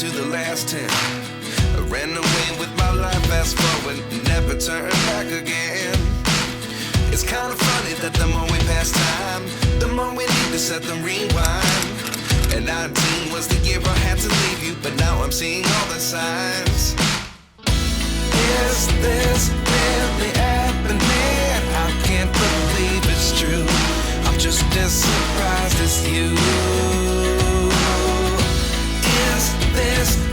to the last 10. I ran away with my life, fast forward, never turn back again. It's kind of funny that the more we pass time, the more we need to set the rewind. And 19 was the year I had to leave you, but now I'm seeing all the signs. Is this really happening? I can't believe it's true. I'm just as surprised as you. Is this